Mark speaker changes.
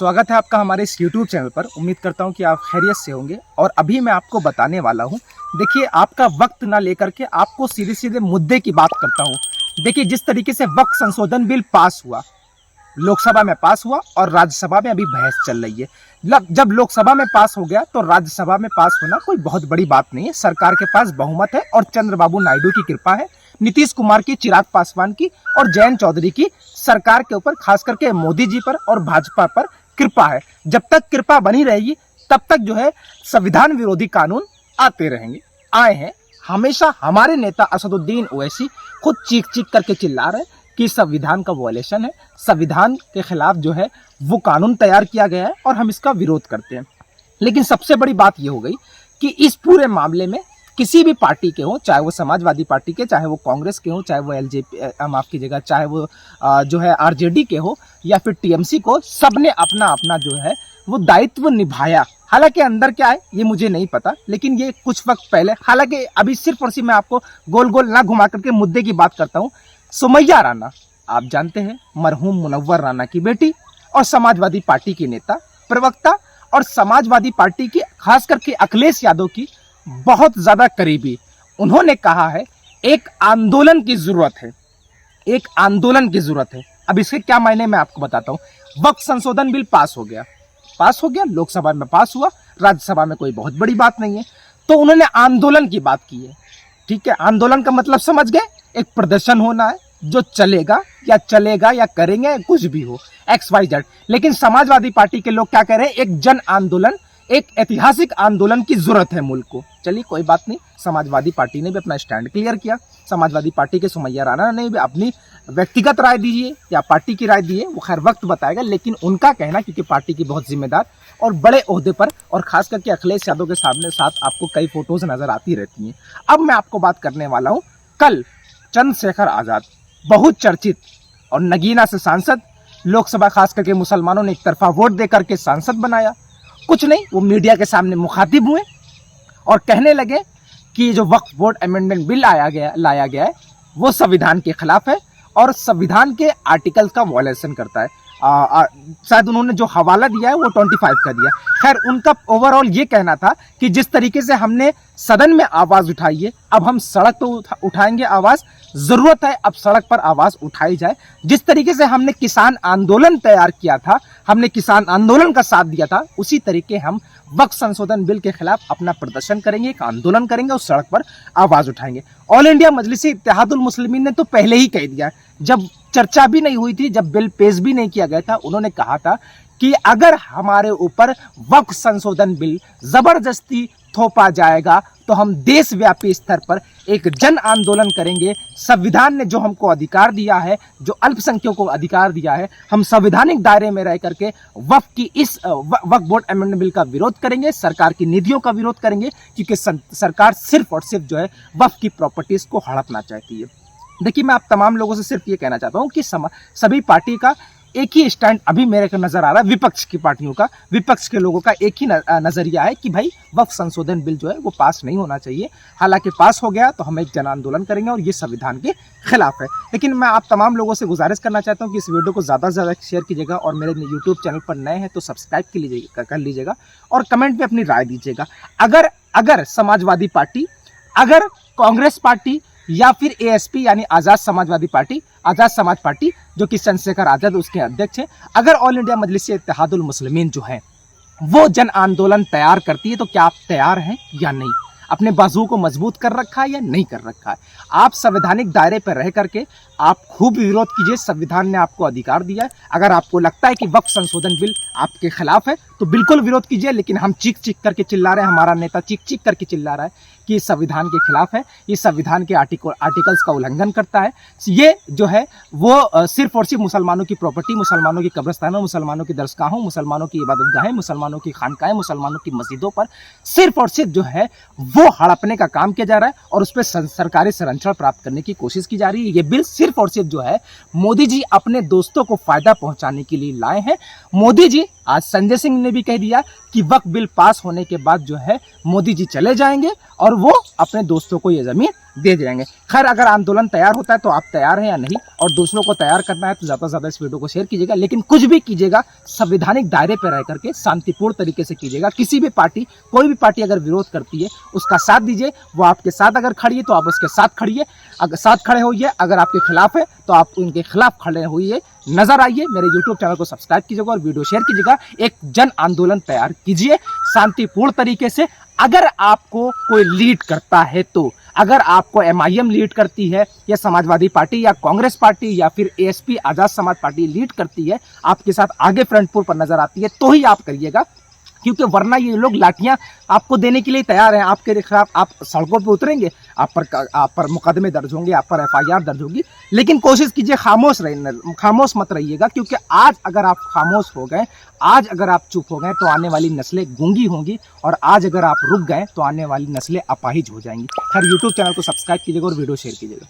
Speaker 1: स्वागत है आपका हमारे इस YouTube चैनल पर। उम्मीद करता हूं कि आप खैरियत से होंगे। और अभी मैं आपको बताने वाला हूं, देखिए आपका वक्त ना लेकर के आपको सीधे सीधे मुद्दे की बात करता हूं। देखिए जिस तरीके से वक्त संशोधन बिल पास हुआ, लोकसभा में पास हुआ और राज्यसभा में अभी बहस चल रही है। जब लोकसभा में पास हो गया तो राज्यसभा में पास होना कोई बहुत बड़ी बात नहीं है। सरकार के पास बहुमत है और चंद्रबाबू नायडू की कृपा है, नीतीश कुमार की, चिराग पासवान की और जयंत चौधरी की सरकार के ऊपर, खास करके मोदी जी पर और भाजपा पर कृपा है। जब तक कृपा बनी रहेगी तब तक जो है संविधान विरोधी कानून आते रहेंगे, आए हैं। हमेशा हमारे नेता असदुद्दीन ओवैसी खुद चीख चीख करके चिल्ला रहे कि संविधान का वायलेशन है, संविधान के खिलाफ जो है वो कानून तैयार किया गया है और हम इसका विरोध करते हैं। लेकिन सबसे बड़ी बात ये हो गई कि इस पूरे मामले में किसी भी पार्टी के हो, चाहे वो समाजवादी पार्टी के, चाहे वो कांग्रेस के हो, चाहे वो माफ कीजिएगा, चाहे वो जो है आरजेडी के हो या फिर टीएमसी को, सबने अपना अपना जो है वो दायित्व निभाया। हालांकि अंदर क्या है ये मुझे नहीं पता, लेकिन ये कुछ वक्त पहले, हालांकि अभी सिर्फ और सिर्फ मैं आपको गोल गोल ना घुमा करके मुद्दे की बात करता हूँ। सुमैया राणा, आप जानते हैं, मरहूम मुनव्वर राणा की बेटी और समाजवादी पार्टी की नेता, प्रवक्ता और समाजवादी पार्टी की, खास करके अखिलेश यादव की बहुत ज्यादा करीबी। उन्होंने कहा है एक आंदोलन की जरूरत है, एक आंदोलन की जरूरत है। अब इसके क्या मायने मैं आपको बताता हूं। वक्त संशोधन बिल पास हो गया, लोकसभा में पास हुआ, राज्यसभा में कोई बहुत बड़ी बात नहीं है, तो उन्होंने आंदोलन की बात की है। ठीक है, आंदोलन का मतलब समझ गए, एक प्रदर्शन होना है जो चलेगा या करेंगे, कुछ भी हो, XYZ। लेकिन समाजवादी पार्टी के लोग क्या कह रहे हैं, एक जन आंदोलन, एक ऐतिहासिक आंदोलन की जरूरत है मुल्क को। चलिए कोई बात नहीं, समाजवादी पार्टी ने भी अपना स्टैंड क्लियर किया। समाजवादी पार्टी के सुमैया राणा ने भी अपनी व्यक्तिगत राय दीजिए या पार्टी की राय दी है, वो खैर वक्त बताएगा। लेकिन उनका कहना, क्योंकि पार्टी की बहुत जिम्मेदार और बड़े ओहदे पर, और खास करके अखिलेश यादव के साथ आपको कई फोटोज नजर आती रहती हैं। अब मैं आपको बात करने वाला हूं, कल चंद्रशेखर आजाद, बहुत चर्चित और नगीना से सांसद, लोकसभा खास करके मुसलमानों ने एक तरफा वोट देकर के सांसद बनाया। कुछ नहीं, वो मीडिया के सामने मुखातिब हुए और कहने लगे कि जो वक्फ बोर्ड अमेंडमेंट बिल लाया गया है वो संविधान के खिलाफ है और संविधान के आर्टिकल का वायलेशन करता है। शायद उन्होंने जो हवाला दिया है वो 25 का दिया। खैर, उनका ओवरऑल ये कहना था कि जिस तरीके से हमने सदन में आवाज उठाई है, अब हम सड़क पर उठाएंगे आवाज। जरूरत है अब सड़क पर आवाज उठाई जाए। जिस तरीके से हमने किसान आंदोलन तैयार किया था, हमने किसान आंदोलन का साथ दिया था, उसी तरीके हम वक्त संशोधन बिल के खिलाफ अपना प्रदर्शन करेंगे, एक आंदोलन करेंगे और सड़क पर आवाज उठाएंगे। ऑल इंडिया मजलिस इत्तेहादुल मुस्लिमीन ने तो पहले ही कह दिया, जब चर्चा भी नहीं हुई थी, जब बिल पेश भी नहीं किया गया था, उन्होंने कहा था कि अगर हमारे ऊपर वक्फ संशोधन बिल जबरदस्ती थोपा जाएगा तो हम देशव्यापी स्तर पर एक जन आंदोलन करेंगे। संविधान ने जो हमको अधिकार दिया है, जो अल्पसंख्यकों को अधिकार दिया है, हम संवैधानिक दायरे में रह करके वक्फ बोर्ड अमेंडमेंट बिल का विरोध करेंगे, सरकार की निधियों का विरोध करेंगे, क्योंकि सरकार सिर्फ और सिर्फ जो है वक्फ की प्रॉपर्टीज को हड़पना चाहती है। देखिए, मैं आप तमाम लोगों से सिर्फ ये कहना चाहता हूँ कि सभी पार्टी का एक ही स्टैंड अभी मेरे को नजर आ रहा है, विपक्ष की पार्टियों का, विपक्ष के लोगों का एक ही नजरिया है कि भाई वक्फ संशोधन बिल जो है वो पास नहीं होना चाहिए। हालांकि पास हो गया तो हम एक जन आंदोलन करेंगे और ये संविधान के खिलाफ है। लेकिन मैं आप तमाम लोगों से गुजारिश करना चाहता हूँ कि इस वीडियो को ज़्यादा से ज़्यादा शेयर कीजिएगा और मेरे यूट्यूब चैनल पर नए हैं तो सब्सक्राइब कर लीजिएगा और कमेंट में अपनी राय दीजिएगा। अगर समाजवादी पार्टी, अगर कांग्रेस पार्टी या फिर ASP यानी आजाद समाजवादी पार्टी, आजाद समाज पार्टी, जो कि चंद्रशेखर आजाद उसके अध्यक्ष हैं, अगर ऑल इंडिया मजलिस इत्तेहादुल मुस्लिमीन जो है वो जन आंदोलन तैयार करती है, तो क्या आप तैयार हैं या नहीं? अपने बाजू को मजबूत कर रखा है या नहीं कर रखा है? आप संवैधानिक दायरे पर रह करके आप खूब विरोध कीजिए, संविधान ने आपको अधिकार दिया है। अगर आपको लगता है कि वक्फ संशोधन बिल आपके खिलाफ है तो बिल्कुल विरोध कीजिए। लेकिन हम चीख चीख करके चिल्ला रहे हैं, हमारा नेता चीख चीख करके चिल्ला रहा है कि संविधान के खिलाफ है, ये संविधान के आर्टिकल्स का उल्लंघन करता है, ये जो है वो सिर्फ और सिर्फ मुसलमानों की प्रॉपर्टी, मुसलमानों की कब्रिस्तानों, मुसलमानों की दरसगाहों, मुसलमानों की इबादतगाहें, मुसलमानों की खानकाहें, मुसलमानों की मस्जिदों पर सिर्फ और सिर्फ जो है वो हड़पने का काम किया जा रहा है और उस पर सरकारी संरक्षण प्राप्त करने की कोशिश की जा रही है। ये बिल सिर्फ और सिर्फ जो है मोदी जी अपने दोस्तों को फायदा पहुंचाने के लिए लाए हैं। मोदी जी, आज संजय सिंह ने भी कह दिया कि वक्फ बिल पास होने के बाद जो है मोदी जी चले जाएंगे और वो अपने दोस्तों को ये जमीन दे जाएंगे। खैर, अगर आंदोलन तैयार होता है तो आप तैयार हैं या नहीं, और दूसरों को तैयार करना है तो ज़्यादा से ज़्यादा इस वीडियो को शेयर कीजिएगा। लेकिन कुछ भी कीजिएगा संवैधानिक दायरे पर रह करके शांतिपूर्ण तरीके से कीजिएगा। किसी भी पार्टी, कोई भी पार्टी अगर विरोध करती है उसका साथ दीजिए। वो आपके साथ अगर खड़ी है तो आप उसके साथ खड़िए, अगर साथ खड़े होइए। अगर आपके खिलाफ है तो आप उनके खिलाफ खड़े होइए। नजर आइए, मेरे YouTube चैनल को सब्सक्राइब कीजिएगा और वीडियो शेयर कीजिएगा। एक जन आंदोलन तैयार कीजिए शांतिपूर्ण तरीके से। अगर आपको कोई लीड करता है तो, अगर आपको MIM लीड करती है या समाजवादी पार्टी या कांग्रेस पार्टी या फिर ASP Azad Samaj party lead करती है, आपके साथ आगे फ्रंट पर नजर आती है, तो ही आप करिएगा। क्योंकि वरना ये लोग लाठियां आपको देने के लिए तैयार हैं। आपके खिलाफ आप सड़कों पर उतरेंगे, आप पर मुकदमे दर्ज होंगे, आप पर FIR दर्ज होगी। लेकिन कोशिश कीजिए खामोश मत रहिएगा। क्योंकि आज अगर आप खामोश हो गए, आज अगर आप चुप हो गए तो आने वाली नस्लें गूंगी होंगी, और आज अगर आप रुक गए तो आने वाली नस्लें अपाहिज हो जाएंगी। खैर, YouTube चैनल को सब्सक्राइब कीजिएगा और वीडियो शेयर कीजिएगा।